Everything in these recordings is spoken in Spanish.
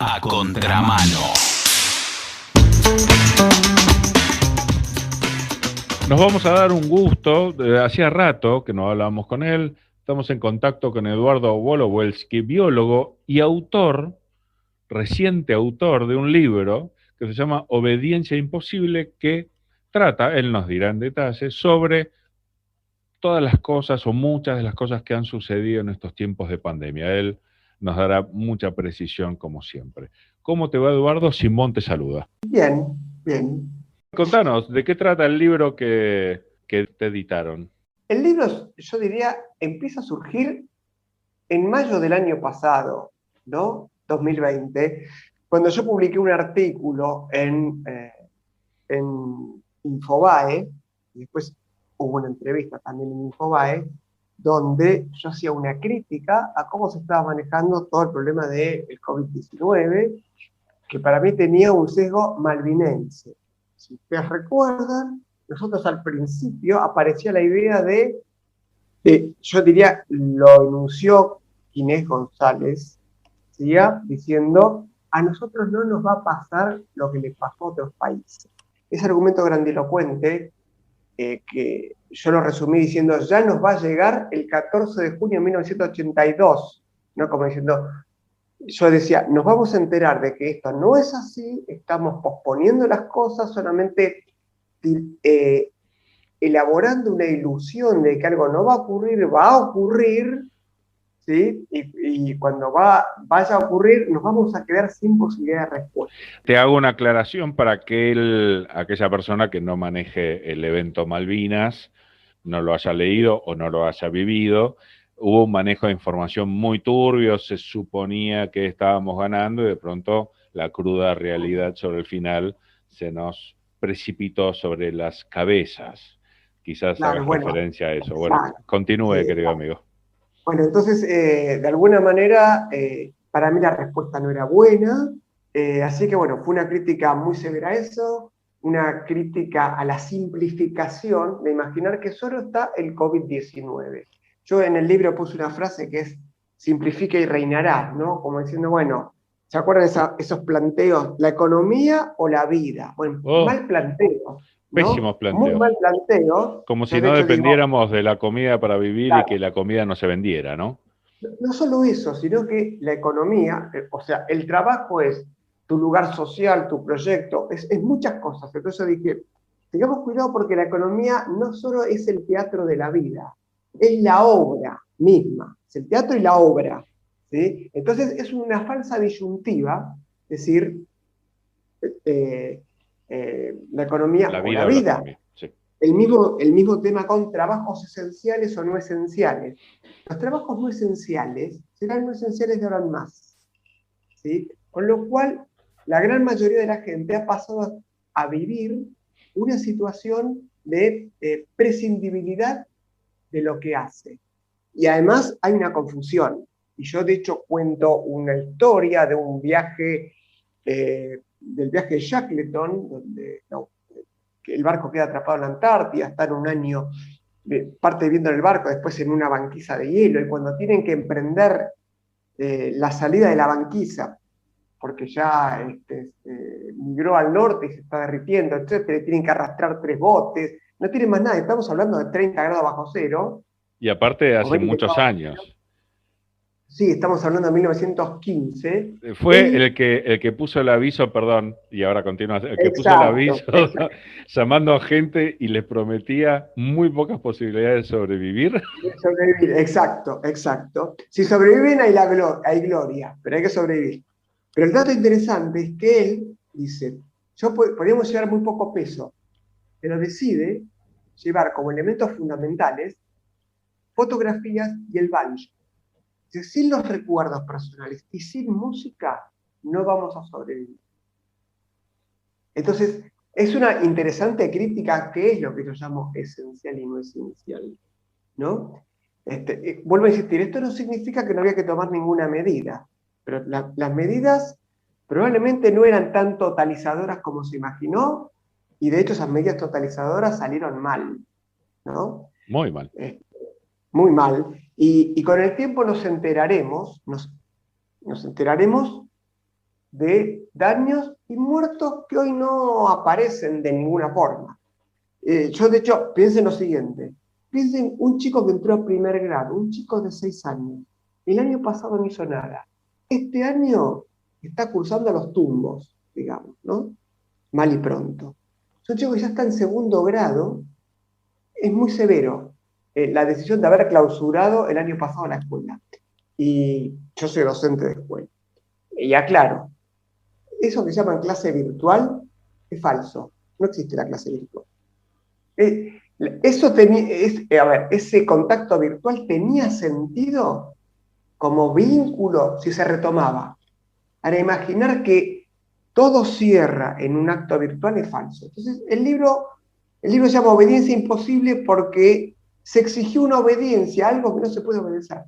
A contramano. Nos vamos a dar un gusto, hacía rato que no hablábamos con él, estamos en contacto con Eduardo Wolowelsky, biólogo y autor, reciente autor de un libro que se llama Obediencia Imposible, que trata, él nos dirá en detalle, sobre todas las cosas o muchas de las cosas que han sucedido en estos tiempos de pandemia. Él nos dará mucha precisión como siempre. ¿Cómo te va, Eduardo? Simón te saluda. Bien, bien. Contanos, ¿de qué trata el libro que te editaron? El libro, yo diría, empieza a surgir en mayo del año pasado, ¿no? 2020, cuando yo publiqué un artículo en Infobae, y después hubo una entrevista también en Infobae, donde yo hacía una crítica a cómo se estaba manejando todo el problema del COVID-19, que para mí tenía un sesgo malvinense. Si ustedes recuerdan, nosotros al principio aparecía la idea de yo diría, lo enunció Ginés González, ¿sí? Diciendo, a nosotros no nos va a pasar lo que les pasó a otros países. Ese argumento grandilocuente, que yo lo resumí diciendo, ya nos va a llegar el 14 de junio de 1982, ¿no? Como diciendo, yo decía, nos vamos a enterar de que esto no es así, estamos posponiendo las cosas, solamente elaborando una ilusión de que algo no va a ocurrir, ¿sí? Y cuando vaya a ocurrir, nos vamos a quedar sin posibilidad de respuesta. Te hago una aclaración para aquella persona que no maneje el evento Malvinas, no lo haya leído o no lo haya vivido. Hubo un manejo de información muy turbio, se suponía que estábamos ganando y de pronto la cruda realidad sobre el final se nos precipitó sobre las cabezas. Quizás hagas referencia a eso. Bueno, continúe, querido amigo. Bueno, entonces, de alguna manera, para mí la respuesta no era buena, así que bueno, fue una crítica muy severa a eso, una crítica a la simplificación de imaginar que solo está el COVID-19. Yo en el libro puse una frase que es, simplifica y reinarás, ¿no? Como diciendo, bueno, ¿se acuerdan esos planteos? ¿La economía o la vida? Bueno, mal planteo. ¿No? Pésimos planteos. Muy mal planteo. Como si no dependiéramos de la comida para vivir, claro, y que la comida no se vendiera, ¿no? No solo eso, sino que la economía, o sea, el trabajo es tu lugar social, tu proyecto, es muchas cosas. Entonces dije, tengamos cuidado porque la economía no solo es el teatro de la vida, es la obra misma, es el teatro y la obra, ¿sí? Entonces es una falsa disyuntiva, es decir, la economía la o la vida. Sí. El mismo tema con trabajos esenciales o no esenciales. Los trabajos no esenciales serán no esenciales de ahora en más, ¿sí? Con lo cual, la gran mayoría de la gente ha pasado a vivir una situación de prescindibilidad de lo que hace. Y además hay una confusión. Y yo, de hecho, cuento una historia de un viaje, del viaje de Shackleton, donde el barco queda atrapado en la Antártida, están un año, parte viviendo en el barco, después en una banquisa de hielo, y cuando tienen que emprender la salida de la banquisa, porque ya migró al norte y se está derritiendo, etcétera, tienen que arrastrar 3 botes, no tienen más nada, estamos hablando de 30 grados bajo cero. Y aparte hace muchos años. Sí, estamos hablando de 1915. Fue el que puso el aviso, perdón, y ahora continúa, el que puso el aviso llamando a gente y les prometía muy pocas posibilidades de sobrevivir. Exacto. Si sobreviven hay gloria, pero hay que sobrevivir. Pero el dato interesante es que él dice, podríamos llevar muy poco peso, pero decide llevar como elementos fundamentales fotografías y el banjo. Sin los recuerdos personales y sin música, no vamos a sobrevivir. Entonces, es una interesante crítica a qué es lo que yo llamo esencial y no esencial, ¿no? Vuelvo a insistir, esto no significa que no había que tomar ninguna medida, pero las medidas probablemente no eran tan totalizadoras como se imaginó, y de hecho esas medidas totalizadoras salieron mal, ¿no? Muy mal. Muy mal, y con el tiempo nos enteraremos de daños y muertos que hoy no aparecen de ninguna forma. Yo, de hecho, piensen lo siguiente. Piensen un chico que entró a primer grado, un chico de 6 años. El año pasado no hizo nada. Este año está cursando los tumbos, digamos, ¿no? Mal y pronto. Es un chico que ya está en segundo grado. Es muy severo la decisión de haber clausurado el año pasado la escuela. Y yo soy docente de escuela. Y aclaro, eso que llaman clase virtual es falso. No existe la clase virtual. Ese contacto virtual tenía sentido como vínculo si se retomaba. Ahora, imaginar que todo cierra en un acto virtual es falso. Entonces, el libro se llama Obediencia Imposible porque se exigió una obediencia a algo que no se puede obedecer.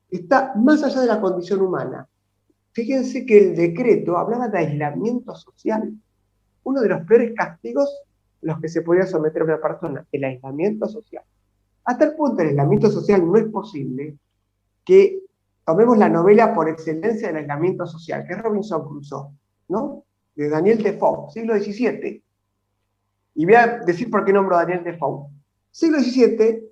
Está más allá de la condición humana. Fíjense que el decreto hablaba de aislamiento social. Uno de los peores castigos a los que se podía someter a una persona, el aislamiento social. Hasta el punto el aislamiento social no es posible que tomemos la novela por excelencia del aislamiento social, que es Robinson Crusoe, ¿no? De Daniel Defoe, siglo XVII. Y voy a decir por qué nombro a Daniel Defoe. Siglo XVII,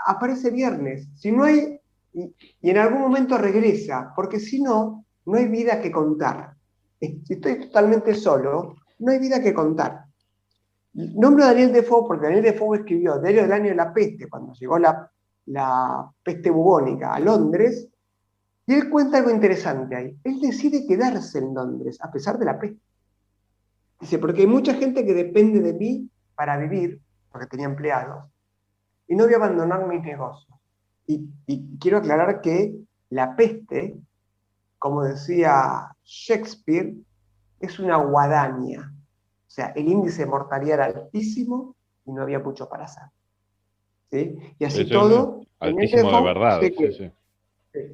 aparece viernes. Si no hay, y en algún momento regresa, porque si no, no hay vida que contar. Si estoy totalmente solo, no hay vida que contar. Nombro a Daniel Defoe porque Daniel Defoe escribió Diario del año de la peste, cuando llegó la peste bubónica a Londres, y él cuenta algo interesante ahí. Él decide quedarse en Londres, a pesar de la peste. Dice, porque hay mucha gente que depende de mí para vivir, porque tenía empleados, y no voy a abandonar mis negocios. Y quiero aclarar que la peste, como decía Shakespeare, es una guadaña. O sea, el índice de mortalidad era altísimo y no había mucho para hacer. ¿Sí? Y así todo, altísimo de verdad.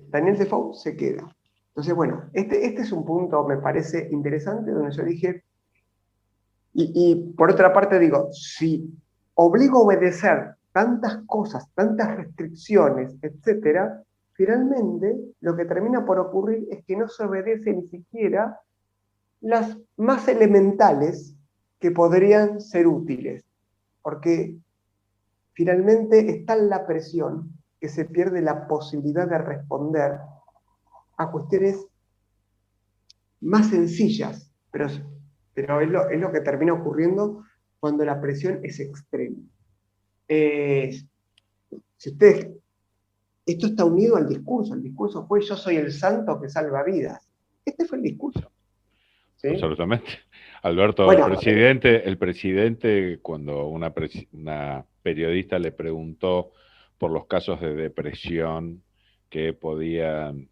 Daniel Defoe se queda. Entonces, bueno, este es un punto, me parece interesante, donde yo dije, y por otra parte digo, si obligo a obedecer tantas cosas, tantas restricciones, etcétera, finalmente lo que termina por ocurrir es que no se obedece ni siquiera las más elementales que podrían ser útiles, porque finalmente está en la presión que se pierde la posibilidad de responder a cuestiones más sencillas, pero es lo que termina ocurriendo cuando la presión es extrema. Si ustedes, esto está unido al discurso. El discurso fue: yo soy el santo que salva vidas. Este fue el discurso. ¿Sí? Absolutamente. Alberto, bueno, el presidente, cuando una periodista le preguntó por los casos de depresión que podían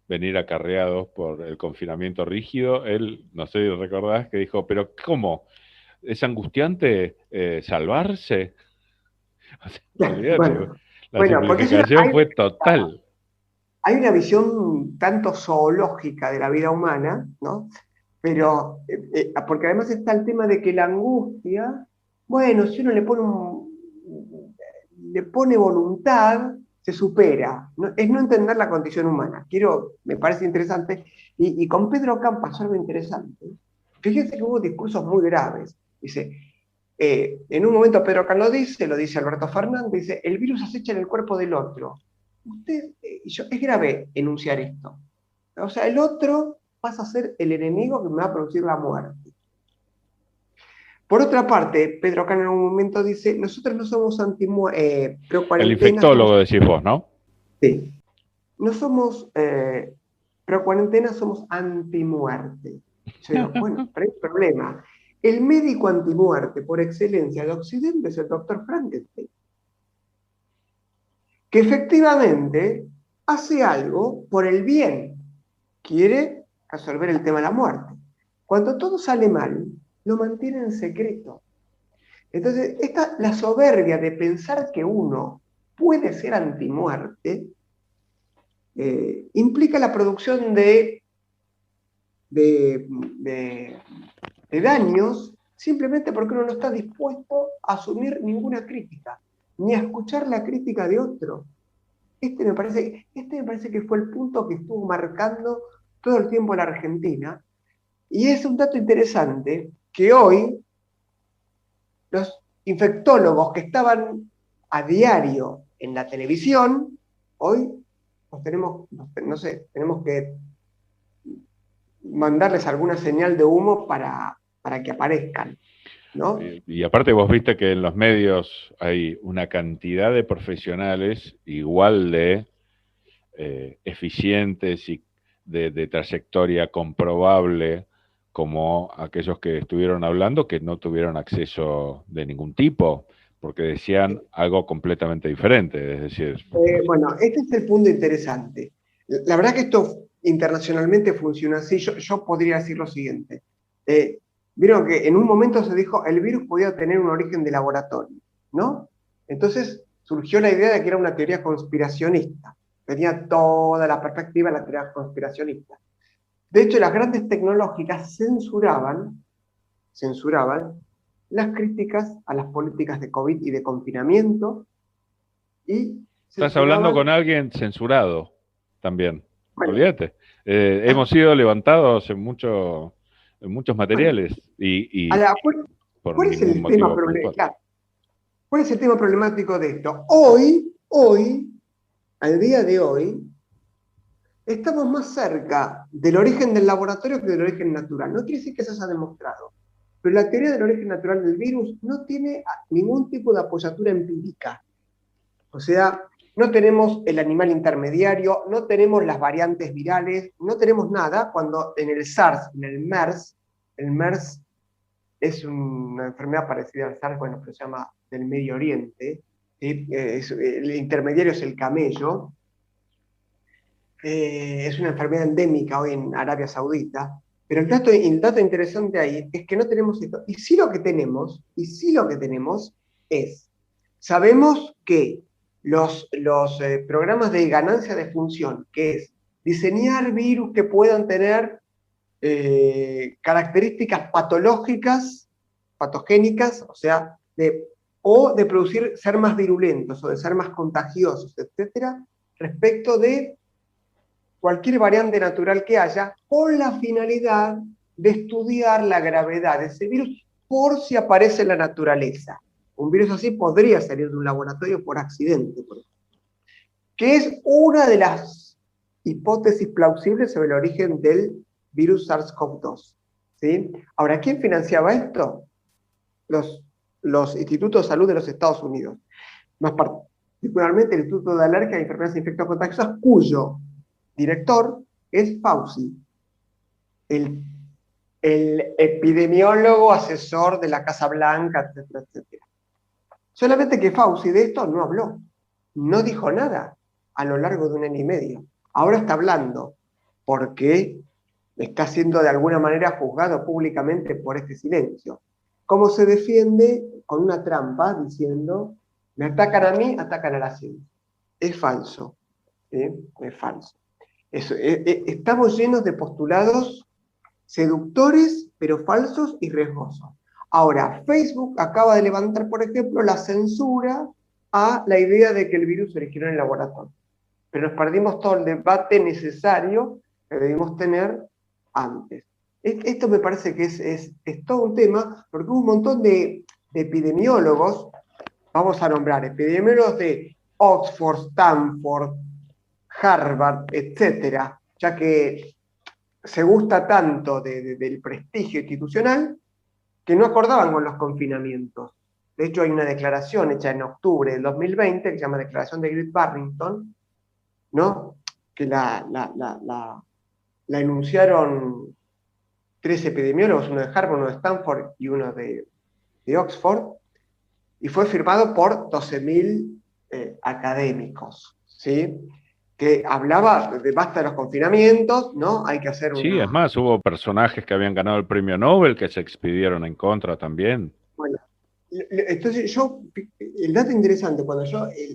venir acarreados por el confinamiento rígido, él, no sé si recordás, que dijo, pero ¿cómo? ¿Es angustiante salvarse? O sea, olvídate, la simplificación fue total. Hay una visión tanto zoológica de la vida humana, ¿no? Pero, porque además está el tema de que la angustia, bueno, si uno le pone voluntad, se supera. ¿No? Es no entender la condición humana. Me parece interesante. Y con Pedro Can pasó algo interesante. Fíjense que hubo discursos muy graves. Dice, en un momento Pedro Can lo dice Alberto Fernández, dice, el virus acecha en el cuerpo del otro. Es grave enunciar esto. O sea, el otro pasa a ser el enemigo que me va a producir la muerte. Por otra parte, Pedro Can en un momento dice, nosotros no somos pro-cuarentena. El infectólogo decís vos, ¿no? Sí. No somos pro-cuarentena, somos anti-muerte. Yo digo, bueno, pero hay un problema. El médico anti-muerte por excelencia de Occidente es el doctor Frankenstein, que efectivamente hace algo por el bien. Quiere resolver el tema de la muerte. Cuando todo sale mal, lo mantiene en secreto. Entonces, la soberbia de pensar que uno puede ser antimuerte implica la producción de daños simplemente porque uno no está dispuesto a asumir ninguna crítica, ni a escuchar la crítica de otro. Este me parece que fue el punto que estuvo marcando todo el tiempo en la Argentina, y es un dato interesante que hoy los infectólogos que estaban a diario en la televisión, hoy no sé, tenemos que mandarles alguna señal de humo para que aparezcan, ¿no? Y aparte vos viste que en los medios hay una cantidad de profesionales igual de eficientes y de trayectoria comprobable como aquellos que estuvieron hablando que no tuvieron acceso de ningún tipo, porque decían algo completamente diferente. Es decir, Bueno, este es el punto interesante. La verdad que esto internacionalmente funciona así. Yo podría decir lo siguiente. Eh, Vieron que en un momento se dijo el virus podía tener un origen de laboratorio, ¿no? Entonces surgió la idea de que era una teoría conspiracionista. Tenía toda la perspectiva de la teoría conspiracionista. De hecho, las grandes tecnológicas censuraban las críticas a las políticas de COVID y de confinamiento y estás hablando censuraban, con alguien censurado también. bueno, Olvídate. Hemos sido levantados en muchos bueno, materiales y ¿cuál, por cuál es ningún el tema motivo puntual. claro, ¿cuál es el tema problemático de esto? Hoy, al día de hoy, estamos más cerca del origen del laboratorio que del origen natural. No quiere decir que eso se haya demostrado, pero la teoría del origen natural del virus no tiene ningún tipo de apoyatura empírica. O sea, no tenemos el animal intermediario, no tenemos las variantes virales, no tenemos nada, cuando en el SARS, en el MERS es una enfermedad parecida al SARS, bueno, pero se llama del Medio Oriente, ¿sí? El intermediario es el camello, es una enfermedad endémica hoy en Arabia Saudita, pero el dato interesante ahí es que no tenemos esto. Y sí lo que tenemos es, sabemos que los programas de ganancia de función, que es diseñar virus que puedan tener características patológicas, patogénicas, o sea, o de producir, ser más virulentos o de ser más contagiosos, etcétera, respecto de cualquier variante natural que haya, con la finalidad de estudiar la gravedad de ese virus por si aparece en la naturaleza. Un virus así podría salir de un laboratorio por accidente, por ejemplo, que es una de las hipótesis plausibles sobre el origen del virus SARS-CoV-2. ¿Sí? Ahora, ¿quién financiaba esto? Los institutos de salud de los Estados Unidos, más particularmente el Instituto de Alergia e Enfermedades Infectocontagiosas, cuyo director es Fauci, el, el epidemiólogo asesor de la Casa Blanca, etcétera, etcétera. Solamente que Fauci de esto no habló, no dijo nada a lo largo de un año y medio. Ahora está hablando porque está siendo de alguna manera juzgado públicamente por este silencio. ¿Cómo se defiende? Con una trampa diciendo, me atacan a mí, atacan a la ciencia. Es falso, ¿sí? Es falso. Estamos llenos de postulados seductores, pero falsos y riesgosos. Ahora, Facebook acaba de levantar, por ejemplo, la censura a la idea de que el virus se originó en el laboratorio. Pero nos perdimos todo el debate necesario que debimos tener antes. Esto me parece que es todo un tema, porque hubo un montón de epidemiólogos, vamos a nombrar, epidemiólogos de Oxford, Stanford, Harvard, etcétera, ya que se gusta tanto del prestigio institucional que no acordaban con los confinamientos. De hecho, hay una declaración hecha en octubre del 2020 que se llama Declaración de Great-Barrington, ¿no? Que la enunciaron 3 epidemiólogos, uno de Harvard, uno de Stanford y uno de Oxford, y fue firmado por 12.000 académicos, ¿sí? Que hablaba de basta de los confinamientos, ¿no? Hay que hacer Sí, es una... más, hubo personajes que habían ganado el premio Nobel que se expidieron en contra también. Bueno, entonces el dato interesante, cuando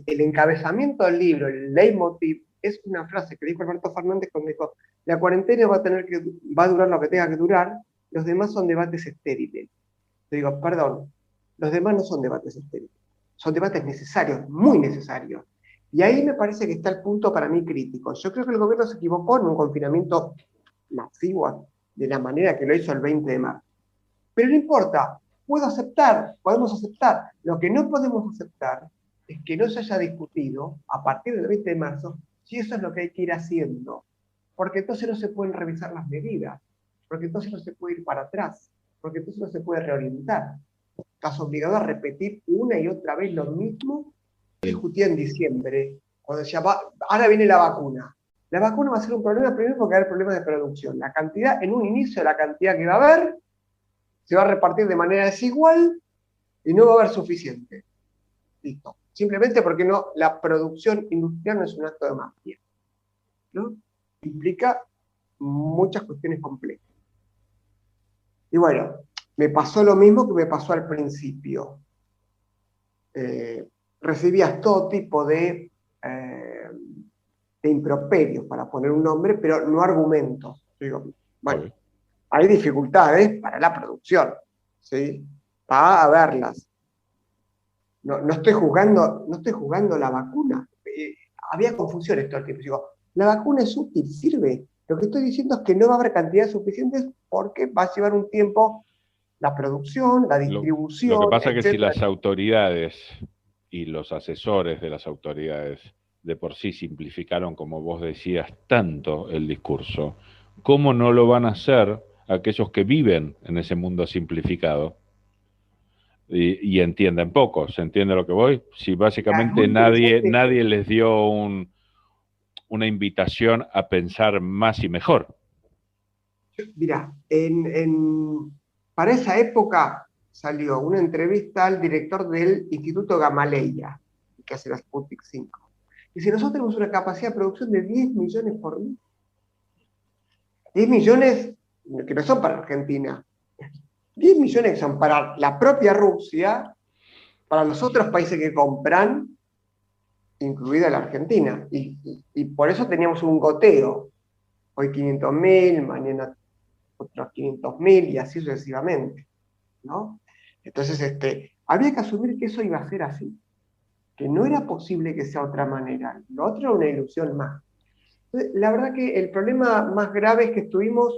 el encabezamiento del libro, el leitmotiv, es una frase que dijo Alberto Fernández cuando dijo, la cuarentena va a durar lo que tenga que durar, los demás son debates estériles. Yo digo, perdón, los demás no son debates estériles, son debates necesarios, muy necesarios. Y ahí me parece que está el punto para mí crítico. Yo creo que el gobierno se equivocó en un confinamiento masivo de la manera que lo hizo el 20 de marzo. Pero no importa, podemos aceptar. Lo que no podemos aceptar es que no se haya discutido a partir del 20 de marzo si eso es lo que hay que ir haciendo. Porque entonces no se pueden revisar las medidas, porque entonces no se puede ir para atrás, porque entonces no se puede reorientar. Estás obligado a repetir una y otra vez lo mismo que discutía en diciembre, cuando decía, ahora viene la vacuna. La vacuna va a ser un problema primero porque va a haber problemas de producción. La cantidad, en un inicio, la cantidad que va a haber, se va a repartir de manera desigual y no va a haber suficiente. Listo. Simplemente porque no, la producción industrial no es un acto de magia, ¿no? Implica muchas cuestiones complejas. Y bueno, me pasó lo mismo que me pasó al principio. Recibías todo tipo de improperios, para poner un nombre, pero no argumentos. Digo, bueno, hay dificultades para la producción, ¿sí? Va a verlas. No estoy jugando la vacuna. Había confusiones todo el tiempo. Digo, la vacuna es útil, sirve. Lo que estoy diciendo es que no va a haber cantidades suficientes porque va a llevar un tiempo la producción, la distribución, lo que pasa es que si etcétera. las autoridades y los asesores de las autoridades de por sí simplificaron, como vos decías, tanto el discurso, ¿cómo no lo van a hacer aquellos que viven en ese mundo simplificado y entienden poco? ¿Se entiende lo que voy? Si básicamente nadie les dio una invitación a pensar más y mejor. Mirá, para esa época salió una entrevista al director del Instituto Gamaleya, que hace la Sputnik 5. Dice, nosotros tenemos una capacidad de producción de 10 millones por mes. 10 millones que no son para Argentina. 10 millones que son para la propia Rusia, para los otros países que compran, incluida la Argentina. Y por eso teníamos un goteo. Hoy 500.000, mañana otros 500.000 y así sucesivamente, ¿no? Entonces, había que asumir que eso iba a ser así, que no era posible que sea otra manera. Lo otro era una ilusión más. Entonces, la verdad que el problema más grave es que estuvimos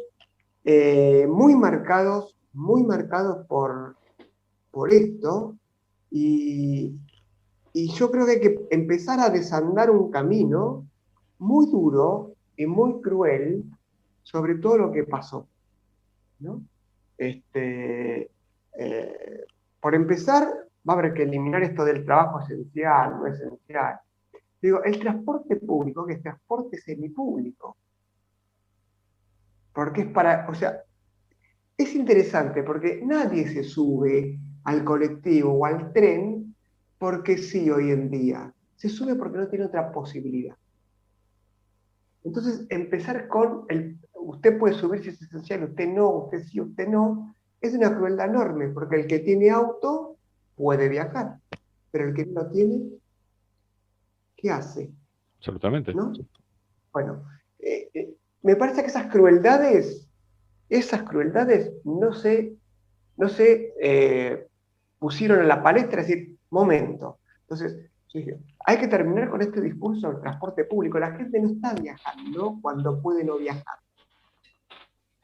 muy marcados por esto, y yo creo que hay que empezar a desandar un camino muy duro y muy cruel sobre todo lo que pasó, ¿no? Por empezar, va a haber que eliminar esto del trabajo esencial, no esencial. Digo, el transporte público, que es transporte semipúblico. Porque es para, o sea, es interesante porque nadie se sube al colectivo o al tren porque sí hoy en día. Se sube porque no tiene otra posibilidad. Entonces, empezar con usted puede subir si es esencial, usted no, usted sí, usted no, es una crueldad enorme, porque el que tiene auto puede viajar, pero el que no lo tiene, ¿qué hace? Absolutamente. ¿No? Bueno, me parece que esas crueldades no se pusieron en la palestra, es decir, momento. Entonces, yo dije, hay que terminar con este discurso del transporte público. La gente no está viajando cuando puede no viajar.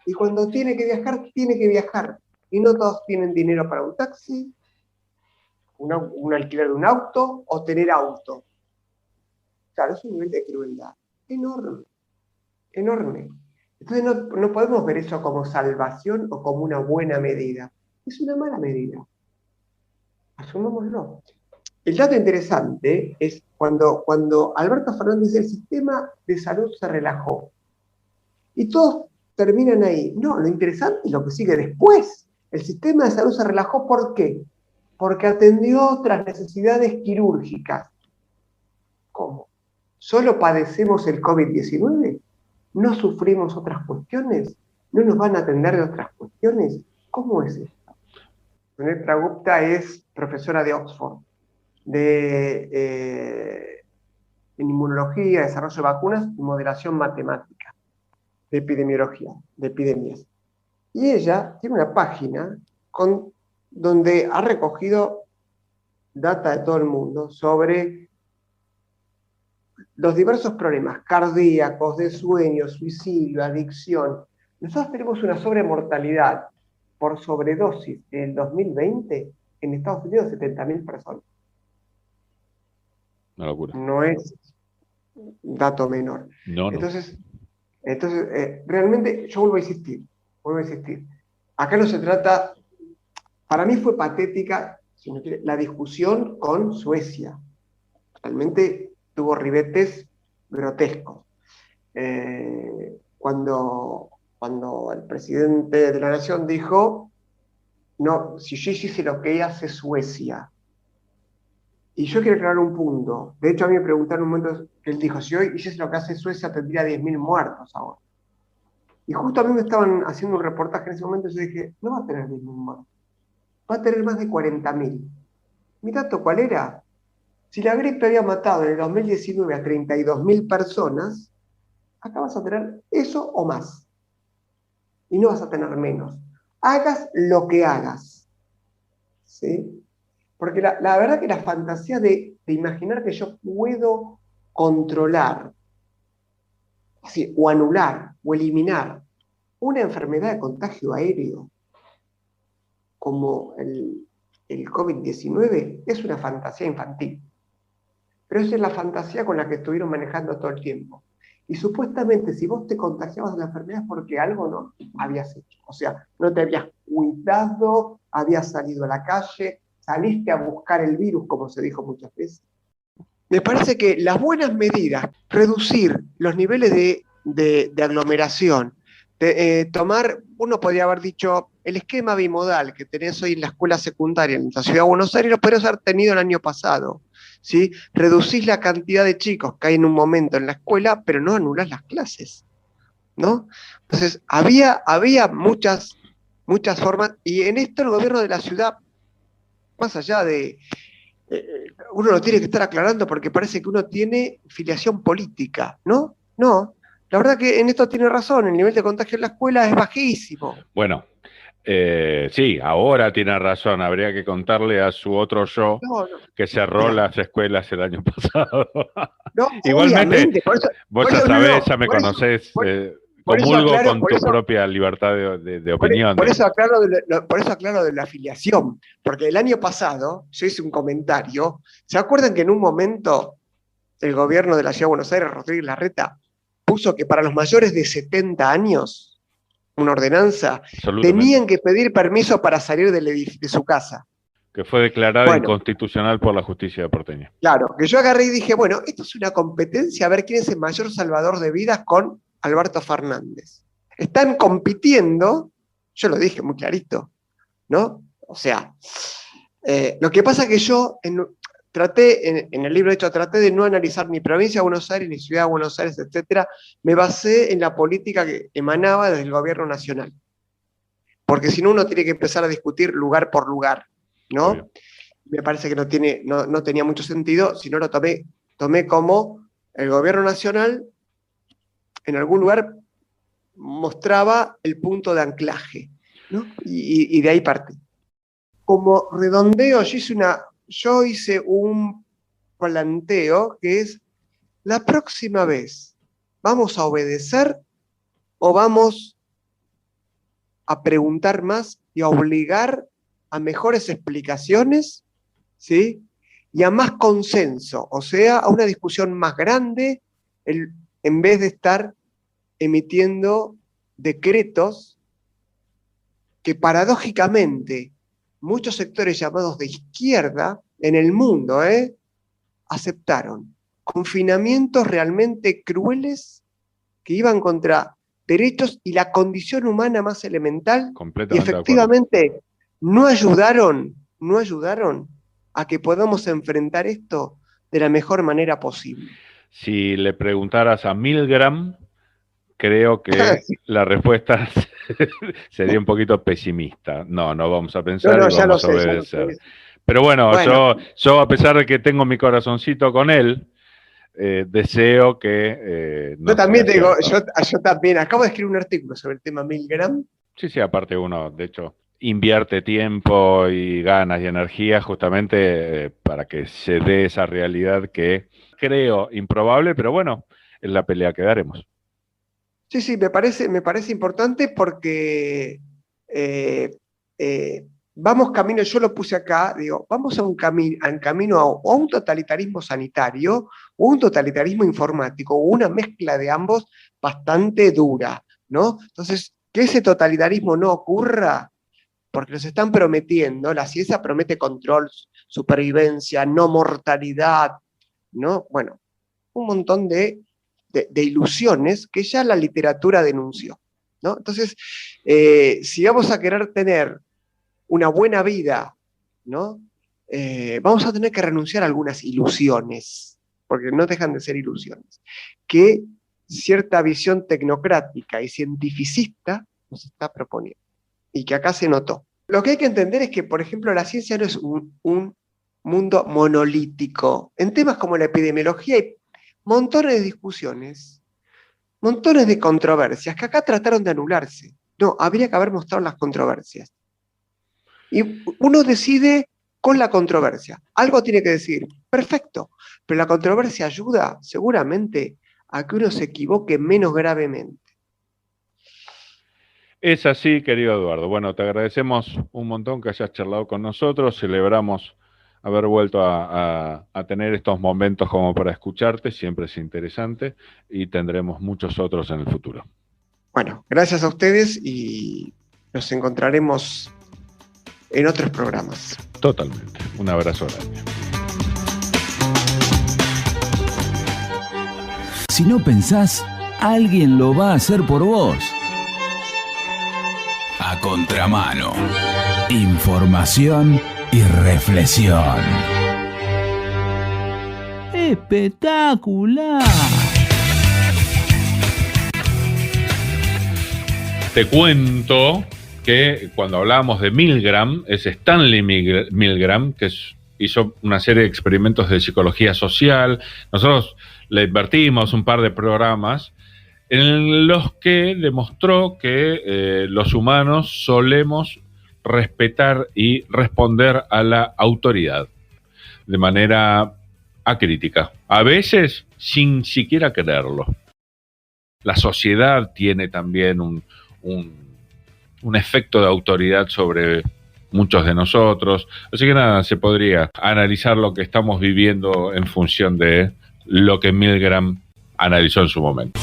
Y cuando tiene que viajar, tiene que viajar. Y no todos tienen dinero para un taxi, un alquiler de un auto o tener auto. Claro, es un nivel de crueldad enorme, enorme. Entonces no podemos ver eso como salvación o como una buena medida. Es una mala medida. Asumámoslo. El dato interesante es cuando Alberto Fernández dice el sistema de salud se relajó. Y todos terminan ahí. No, lo interesante es lo que sigue después. El sistema de salud se relajó, ¿por qué? Porque atendió otras necesidades quirúrgicas. ¿Cómo? ¿Solo padecemos el COVID-19? ¿No sufrimos otras cuestiones? ¿No nos van a atender de otras cuestiones? ¿Cómo es esto? Netra Gupta es profesora de Oxford, en inmunología, desarrollo de vacunas y modelación matemática de epidemiología, de epidemias. Y ella tiene una página donde ha recogido data de todo el mundo sobre los diversos problemas cardíacos, de sueño, suicidio, adicción. Nosotros tenemos una sobremortalidad por sobredosis en el 2020 en Estados Unidos, 70.000 personas. Una locura. No es un dato menor. No, no. Entonces, realmente yo vuelvo a insistir. Acá no se trata, para mí fue patética, si no quiere, la discusión con Suecia. Realmente tuvo ribetes grotescos. Cuando el presidente de la Nación dijo, no, si yo hiciese lo que hace Suecia, y yo quiero aclarar un punto. De hecho, a mí me preguntaron un momento que él dijo, si hoy hiciese lo que hace Suecia, tendría 10.000 muertos ahora. Y justo a mí me estaban haciendo un reportaje en ese momento y yo dije, no va a tener 10.000 muertos, va a tener más de 40.000. ¿Mi dato cuál era? Si la gripe había matado en el 2019 a 32.000 personas, acá vas a tener eso o más. Y no vas a tener menos. Hagas lo que hagas. ¿Sí? Porque la verdad que la fantasía de imaginar que yo puedo controlar, así, o anular, o eliminar una enfermedad de contagio aéreo como el COVID-19 es una fantasía infantil. Pero esa es la fantasía con la que estuvieron manejando todo el tiempo. Y supuestamente si vos te contagiabas de la enfermedad es porque algo no habías hecho. O sea, no te habías cuidado, habías salido a la calle, saliste a buscar el virus, como se dijo muchas veces. Me parece que las buenas medidas, reducir los niveles de aglomeración, tomar, uno podría haber dicho, el esquema bimodal que tenés hoy en la escuela secundaria en la ciudad de Buenos Aires lo podrías haber tenido el año pasado. ¿Sí? Reducís la cantidad de chicos que hay en un momento en la escuela, pero no anulás las clases, ¿no? Entonces, había muchas formas, y en esto el gobierno de la ciudad, más allá de, uno lo tiene que estar aclarando porque parece que uno tiene filiación política, ¿no? No, la verdad que en esto tiene razón, el nivel de contagio en la escuela es bajísimo. Bueno, sí, ahora tiene razón, habría que contarle a su otro yo que cerró las escuelas el año pasado. Igualmente, vos ya sabés, ya me conocés, comulgo con tu propia libertad de opinión. Por eso aclaro de la afiliación, porque el año pasado yo hice un comentario. ¿Se acuerdan que en un momento el gobierno de la Ciudad de Buenos Aires, Rodríguez Larreta, puso que para los mayores de 70 años, una ordenanza, tenían que pedir permiso para salir de su casa? Que fue declarada inconstitucional por la justicia porteña. Claro, que yo agarré y dije, bueno, esto es una competencia, a ver quién es el mayor salvador de vidas con Alberto Fernández. Están compitiendo, yo lo dije muy clarito, ¿no? O sea, lo que pasa es que yo traté, en el libro de hecho, traté de no analizar ni provincia de Buenos Aires, ni ciudad de Buenos Aires, etcétera. Me basé en la política que emanaba desde el gobierno nacional. Porque si no, uno tiene que empezar a discutir lugar por lugar, ¿no? Sí. Me parece que no tenía mucho sentido, sino lo tomé como el gobierno nacional en algún lugar mostraba el punto de anclaje, ¿no? Y de ahí partí. Como redondeo, yo hice un planteo que es, la próxima vez, ¿vamos a obedecer o vamos a preguntar más y a obligar a mejores explicaciones, ¿sí? Y a más consenso, o sea, a una discusión más grande, en vez de estar emitiendo decretos que paradójicamente muchos sectores llamados de izquierda en el mundo aceptaron confinamientos realmente crueles que iban contra derechos y la condición humana más elemental, y efectivamente no ayudaron a que podamos enfrentar esto de la mejor manera posible. Si le preguntaras a Milgram, creo que sí, la respuesta sería un poquito pesimista. No vamos a pensar y vamos a obedecer. Pero bueno, yo a pesar de que tengo mi corazoncito con él, deseo que... no yo también digo, yo también, acabo de escribir un artículo sobre el tema Milgram. Sí, aparte uno, de hecho, invierte tiempo y ganas y energía justamente para que se dé esa realidad que creo improbable, pero bueno, es la pelea que daremos. Sí, sí, me parece importante porque eh, vamos camino, yo lo puse acá, digo, vamos a un camino o a un totalitarismo sanitario o un totalitarismo informático, o una mezcla de ambos bastante dura, ¿no? Entonces, que ese totalitarismo no ocurra, porque nos están prometiendo, la ciencia promete control, supervivencia, no mortalidad, ¿no? Bueno, un montón de ilusiones que ya la literatura denunció, ¿no? Entonces, si vamos a querer tener una buena vida, ¿no? Vamos a tener que renunciar a algunas ilusiones, porque no dejan de ser ilusiones, que cierta visión tecnocrática y cientificista nos está proponiendo, y que acá se notó. Lo que hay que entender es que, por ejemplo, la ciencia no es un mundo monolítico. En temas como la epidemiología hay montones de discusiones, montones de controversias, que acá trataron de anularse. No, habría que haber mostrado las controversias. Y uno decide con la controversia. Algo tiene que decir, perfecto, pero la controversia ayuda seguramente a que uno se equivoque menos gravemente. Es así, querido Eduardo. Bueno, te agradecemos un montón que hayas charlado con nosotros. Celebramos haber vuelto a tener estos momentos como para escucharte. Siempre es interesante y tendremos muchos otros en el futuro. Bueno, gracias a ustedes y nos encontraremos en otros programas. Totalmente. Un abrazo grande. Si no pensás, alguien lo va a hacer por vos. A contramano. Información y reflexión. ¡Espectacular! Te cuento que cuando hablábamos de Milgram, es Stanley Milgram, que hizo una serie de experimentos de psicología social. Nosotros le invertimos un par de programas en los que demostró que los humanos solemos respetar y responder a la autoridad de manera acrítica, a veces sin siquiera quererlo. La sociedad tiene también un efecto de autoridad sobre muchos de nosotros, así que nada, se podría analizar lo que estamos viviendo en función de lo que Milgram analizó en su momento.